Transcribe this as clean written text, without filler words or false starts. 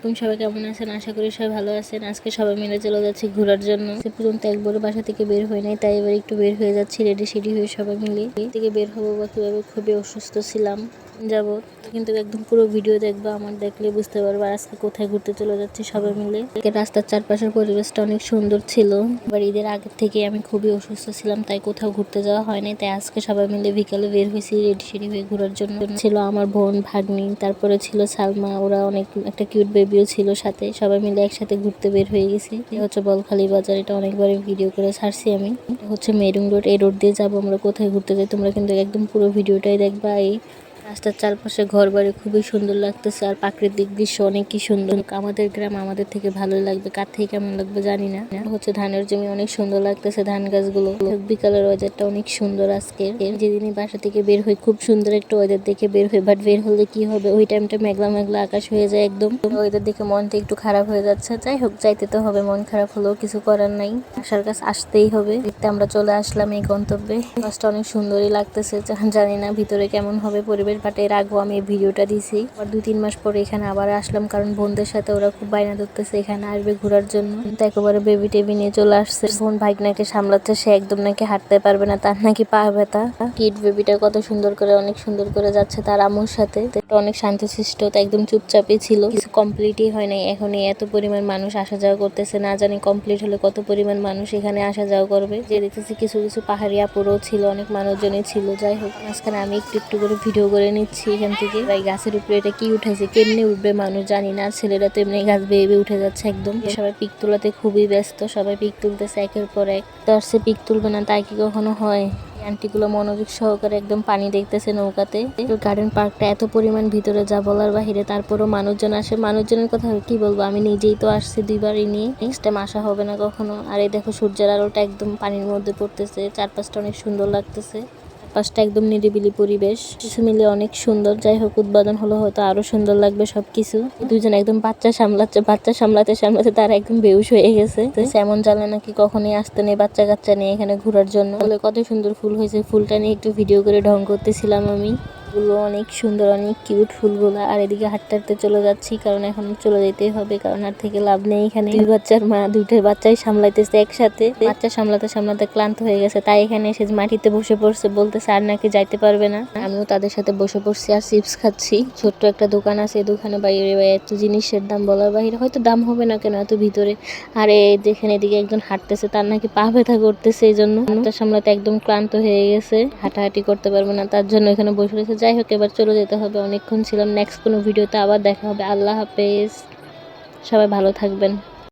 আলাইকুম, সবাই কেমন আছেন? আশা করি সবাই ভালো আছেন। আজকে সবাই মিলে চলে যাচ্ছি ঘোরার জন্য। সে পর্যন্ত একবারও বাসা থেকে বের হয় নাই, তাই এবার একটু বের হয়ে যাচ্ছি রেডি সেডি হয়ে সবাই মিলে। থেকে বের হবো বা কিভাবে, খুবই অসুস্থ ছিলাম যাব, কিন্তু একদম পুরো ভিডিও দেখবা, আমার দেখলে বুঝতে পারবো আজকে কোথায় ঘুরতে চলে যাচ্ছি সবাই মিলে। রাস্তার চারপাশের পরিবেশটা অনেক সুন্দর ছিল। এবার ঈদের আগের থেকে আমি খুবই অসুস্থ ছিলাম, তাই কোথাও ঘুরতে যাওয়া হয় নাই। তাই আজকে সবাই মিলে বিকালে বের হয়েছি রেডি সেডি হয়ে ঘোরার জন্য। ছিল আমার বোন, ভাগ্নি, তারপরে ছিল সালমা, ওরা অনেক একটা কিউট বেবিও ছিল সাথে। সবাই মিলে একসাথে ঘুরতে বের হয়ে গেছি। এটা হচ্ছে বলখালি বাজার, এটা অনেকবারই ভিডিও করে ছাড়ছি আমি। এটা হচ্ছে মেরুং রোড, এই রোড দিয়ে যাবো আমরা কোথায় ঘুরতে যাই। তোমরা কিন্তু একদম পুরো ভিডিওটাই দেখবা। এই রাস্তার চারপাশে ঘর বাড়ি খুবই সুন্দর লাগতেছে, আর প্রাকৃতিক দৃশ্য অনেকই সুন্দর। আমাদের গ্রাম আমাদের থেকে ভালোই লাগবে, কার থেকে কেমন লাগবে জানি না। হচ্ছে ধানের জমি, অনেক সুন্দর লাগতেছে ধান গাছগুলো। বিকালের ওয়েদারটা অনেক সুন্দর আজকে। যেদিনই বাসা থেকে বের হই খুব সুন্দর একটা ওয়েদার দেখে বের হই, বাট বের হলে কি হবে, ওই টাইমটা মেঘলা মেঘলা আকাশ হয়ে যায় একদম। ওয়েদার দেখে মনটা একটু খারাপ হয়ে যাচ্ছে। যাই হোক, যাইতে তো হবে, মন খারাপ হলেও কিছু করার নাই, আসার কাছে আসতেই হবে। দেখতে আমরা চলে আসলাম এই গন্তব্যে। বাসটা অনেক সুন্দরই লাগতেছে, জানি না ভিতরে কেমন হবে পরিবেশ, বাট এর আগেও আমি এই ভিডিওটা দিছি। আর 2-3 মাস পরে এখানে আবার আসলাম, কারণ বোনদের সাথে ওরা খুব বায়না ধরতেছে এখানে আসবে ঘোরার জন্য। কিন্তু একেবারে বেবি টেবি নিয়ে চলে আসছে। বোন ভাইগনাকে সামলাচ্ছে, সে একদম নাকি হাঁটতে পারবে না, তার নাকি পা ব্যথা। কিড বেবিটা কত সুন্দর করে, অনেক সুন্দর করে যাচ্ছে তার আম্মুর সাথে। অনেক শান্তশিষ্ট, একদম চুপচাপই ছিল, কিছু কমপ্লিটই হয় নাই। এখন এত পরিমাণ মানুষ আসা যাওয়া করতেছে, না জানি কমপ্লিট হলে কত পরিমাণ মানুষ এখানে আসা যাওয়া করবে। যে দেখতেছি কিছু কিছু পাহাড়ি আপুরও ছিল, অনেক মানুষজনই ছিল। যাই হোক, মাঝখানে আমি একটু একটু করে ভিডিও করে নিচ্ছি এখান থেকে। ভাই গাছের উপরে এটা কি উঠেছে, কেমনে উঠবে মানুষ জানি না। ছেলেরা তো এমনি গাছ বেয়ে উঠে যাচ্ছে একদম। সবাই পিক তোলাতে খুবই ব্যস্ত, সবাই পিক তুলতেছে একের পর এক। দর্শে পিক তুলবে না তাই কি কখনো হয়? আন্টিগুলো মনোযোগ সহকারে একদম পানি দেখতেছে নৌকাতে। গার্ডেন পার্কটা এত পরিমাণ ভিতরে যা বলার বাহিরে, তারপরও মানুষজন আসে। মানুষজনের কথা কি বলবো, আমি নিজেই তো আসছি দুইবারই নিয়ে, নেক্সট টাইম আসা হবে না কখনো। আর এই দেখো সূর্যের আলোটা একদম পানির মধ্যে পড়তেছে, চারপাশটা অনেক সুন্দর লাগতেছে। পাশটা একদম নিরিবিলি পরিবেশ, কিছু মিলে অনেক সুন্দর। যাই হোক, উদ্বোধন হলো হয়তো আরো সুন্দর লাগবে সবকিছু। দুজন একদম বাচ্চা সামলাচ্ছে, বাচ্চা সামলাতে সামলাতে তারা একদম বেহুশ হয়ে গেছে। এমন জানলে নাকি কখনোই আসতে নেই বাচ্চা কাচ্চা নিয়ে এখানে ঘোরার জন্য। কত সুন্দর ফুল হয়েছে, ফুলটা নিয়ে একটু ভিডিও করে ঢং করতেছিলাম আমি। ফুলগুলো অনেক সুন্দর, অনেক কিউট ফুলগুলো। আর এদিকে হাঁটতে হাঁটতে চলে যাচ্ছি, কারণ এখন চলে যেতেই হবে, কারণ আর থেকে লাভ নেই এখানে। দুই বাচ্চার মা, দুইটার বাচ্চাই সামলাইতেছে একসাথে। বাচ্চা সামলাতে সামলাতে ক্লান্ত হয়ে গেছে, তাই এখানে এসে মাটিতে বসে পড়ছে, বলতেছে আর নাকি যাইতে পারবে না। আমিও তাদের সাথে বসে পড়ছি আর চিপস খাচ্ছি। ছোট্ট একটা দোকান আছে, এই দোকানে বাইরে এত জিনিসের দাম বলার বাইরে, হয়তো দাম হবে না কেন এত ভিতরে। আর দেখেন এদিকে একজন হাঁটতেছে, তার নাকি পা ব্যথা করতেছে, এই জন্য বাচ্চা সামলাতে একদম ক্লান্ত হয়ে গেছে, হাঁটাহাঁটি করতে পারবে না, তার জন্য এখানে বসে রয়েছে। যাই হোক, এবার চলে যেতে হবে, অনেকক্ষণ ছিলাম। নেক্সট কোনো ভিডিওতে আবার দেখা হবে। আল্লাহ হাফেজ, সবাই ভালো থাকবেন।